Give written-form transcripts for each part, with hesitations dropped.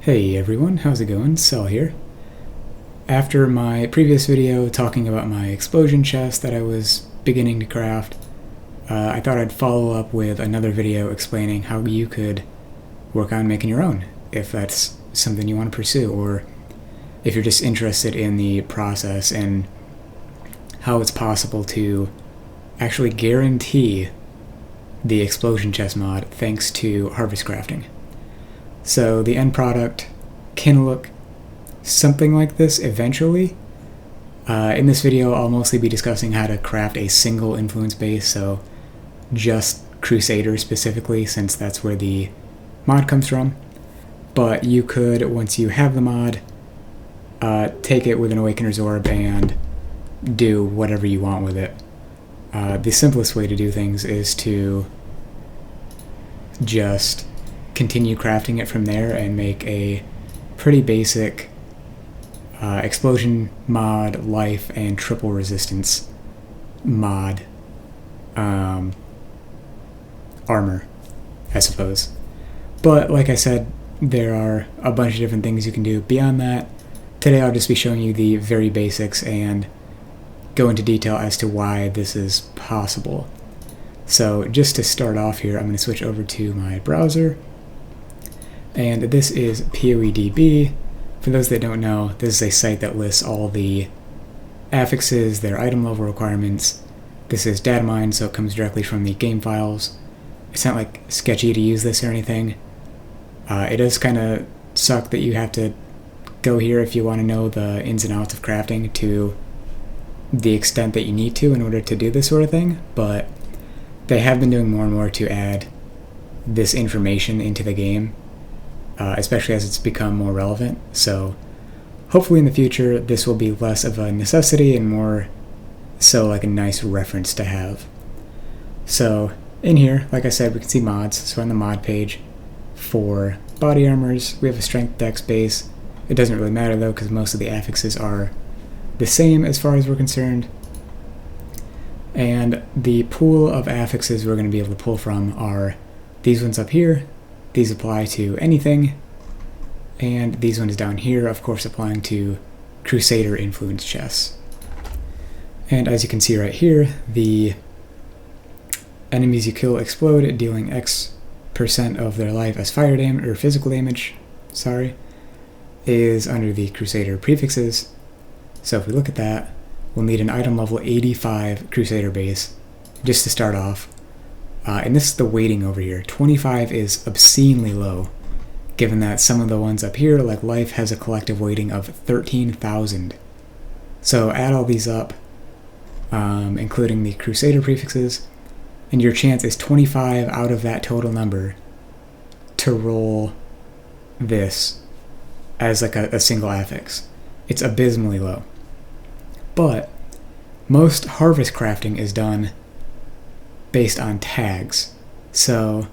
Hey everyone, how's it going? Cell here. After my previous video talking about my explosion chest that I was beginning to craft, I thought I'd follow up with another video explaining how you could work on making your own, if that's something you want to pursue, or if you're just interested in the process and how it's possible to actually guarantee the explosion chest mod thanks to harvest crafting. So the end product can look something like this eventually. In this video, I'll mostly be discussing how to craft a single influence base, so just Crusader specifically, since that's where the mod comes from. But you could, once you have the mod, take it with an Awakener's Orb and do whatever you want with it. The simplest way to do things is to just continue crafting it from there and make a pretty basic explosion mod, life, and triple resistance mod armor, I suppose. But like I said, there are a bunch of different things you can do beyond that. Today I'll just be showing you the very basics and go into detail as to why this is possible. So just to start off here, I'm going to switch over to my browser. And this is PoE DB. For those that don't know, this is a site that lists all the affixes, their item level requirements. This is data mined, so it comes directly from the game files. It's not like sketchy to use this or anything. It does kind of suck that you have to go here if you want to know the ins and outs of crafting to the extent that you need to in order to do this sort of thing, but they have been doing more and more to add this information into the game. Especially as it's become more relevant. So hopefully in the future this will be less of a necessity and more so like a nice reference to have. So in here, like I said, we can see mods. So on the mod page for body armors, we have a strength dex base. It doesn't really matter though because most of the affixes are the same as far as we're concerned. And the pool of affixes we're going to be able to pull from are these ones up here. These apply to anything, and these ones down here, of course, applying to Crusader influence chests. And as you can see right here, the enemies you kill explode, dealing X% of their life as fire damage, or physical damage, is under the Crusader prefixes. So if we look at that, we'll need an item level 85 Crusader base, just to start off. And this is the weighting over here. 25 is obscenely low, given that some of the ones up here, like life, has a collective weighting of 13,000. So add all these up, including the Crusader prefixes, and your chance is 25 out of that total number to roll this as like a single affix. It's abysmally low. But most harvest crafting is done based on tags. So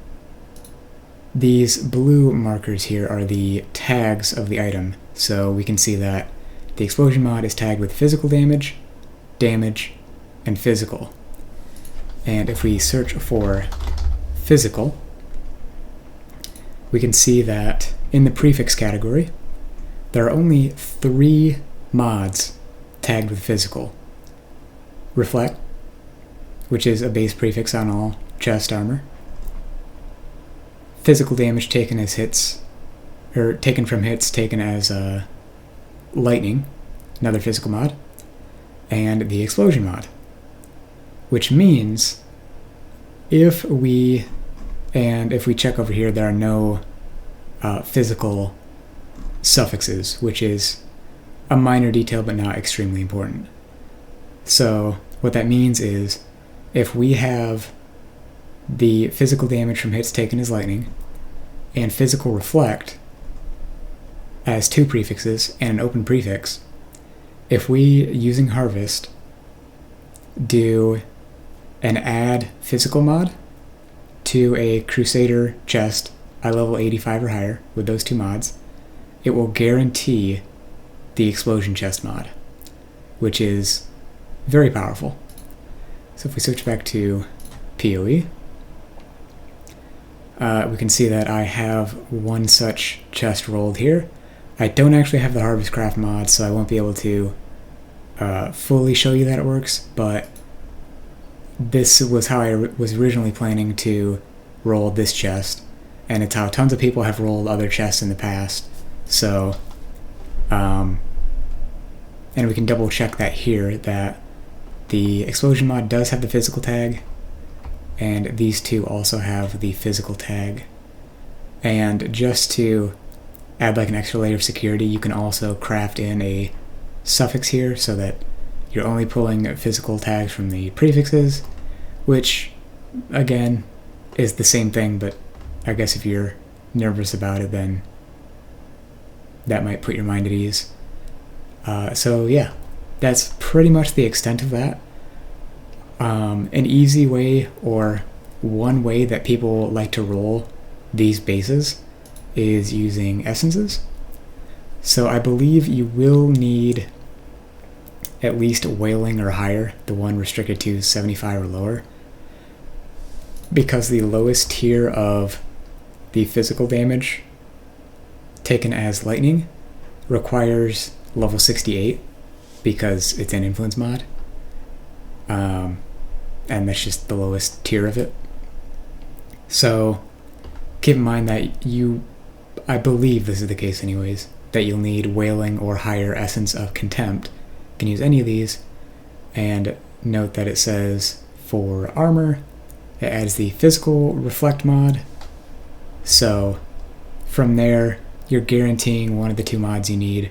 these blue markers here are the tags of the item. So we can see that the explosion mod is tagged with physical damage, damage, and physical. And if we search for physical, we can see that in the prefix category, there are only 3 mods tagged with physical. Reflect, which is a base prefix on all chest armor. Physical damage taken as hits, or taken from hits taken as lightning, another physical mod, and the explosion mod. Which means if we check over here, there are no physical suffixes, which is a minor detail but not extremely important. So what that means is if we have the physical damage from hits taken as lightning and physical reflect as 2 prefixes and an open prefix, if we, using harvest, do an add physical mod to a Crusader chest at level 85 or higher with those 2 mods, it will guarantee the explosion chest mod, which is very powerful. So if we switch back to PoE, we can see that I have one such chest rolled here. I don't actually have the Harvest Craft mod, so I won't be able to fully show you that it works, but this was how I was originally planning to roll this chest, and it's how tons of people have rolled other chests in the past. So, and we can double check that here, that the explosion mod does have the physical tag, and these two also have the physical tag. And just to add like an extra layer of security, you can also craft in a suffix here so that you're only pulling physical tags from the prefixes, which again is the same thing, but I guess if you're nervous about it, then that might put your mind at ease. So yeah, that's pretty much the extent of that. An easy way, or one way that people like to roll these bases, is using essences. So I believe you will need at least whaling or higher, the one restricted to 75 or lower, because the lowest tier of the physical damage taken as lightning requires level 68 because it's an influence mod, and that's just the lowest tier of it. So keep in mind that I believe this is the case anyways, that you'll need whaling or higher essence of contempt. You can use any of these, and note that it says for armor it adds the physical reflect mod, so from there you're guaranteeing one of the two mods you need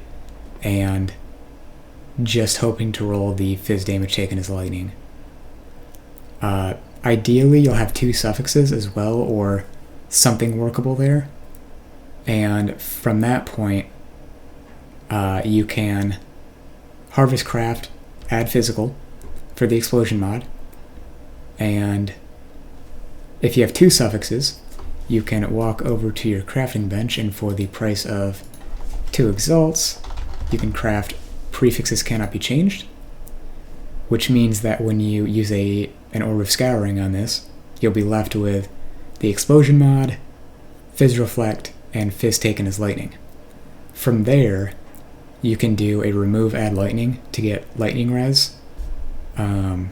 and just hoping to roll the phys damage taken as lightning. Ideally you'll have two suffixes as well, or something workable there, and from that point you can harvest craft, add physical for the explosion mod, and if you have two suffixes you can walk over to your crafting bench, and for the price of 2 exalts you can craft prefixes cannot be changed, which means that when you use an orb of scouring on this, you'll be left with the explosion mod, phys reflect, and phys taken as lightning. From there you can do a remove add lightning to get lightning res, and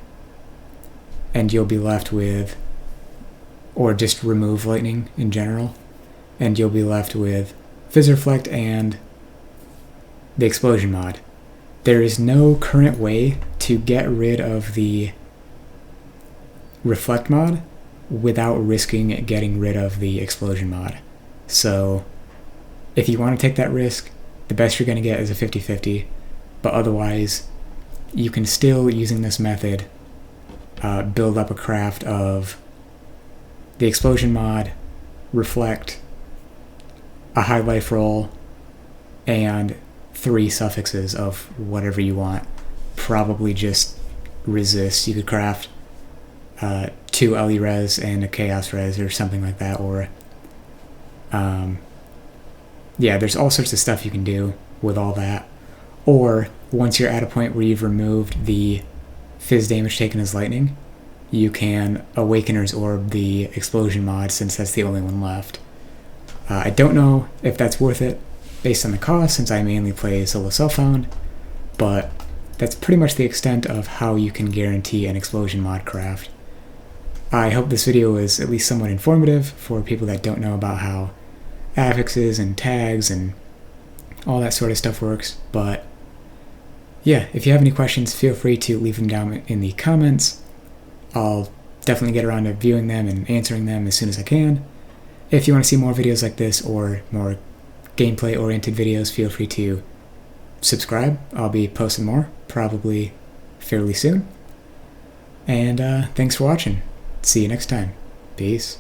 you'll be left with, or just remove lightning in general, and you'll be left with phys reflect and the explosion mod. There is no current way to get rid of the reflect mod without risking getting rid of the explosion mod. So if you want to take that risk, the best you're going to get is a 50-50, but otherwise you can still, using this method, build up a craft of the explosion mod, reflect, a high life roll, and 3 suffixes of whatever you want. Probably just resist. You could craft 2 LE res and a chaos res or something like that, or yeah, there's all sorts of stuff you can do with all that. Or once you're at a point where you've removed the phys damage taken as lightning, you can Awakener's Orb the explosion mod, since that's the only one left. I don't know if that's worth it based on the cost, since I mainly play solo self-found, but that's pretty much the extent of how you can guarantee an explosion mod craft. I hope this video is at least somewhat informative for people that don't know about how affixes and tags and all that sort of stuff works, but yeah, if you have any questions, feel free to leave them down in the comments. I'll definitely get around to viewing them and answering them as soon as I can. If you want to see more videos like this or more gameplay oriented videos, feel free to subscribe. I'll be posting more, probably fairly soon. And thanks for watching. See you next time. Peace.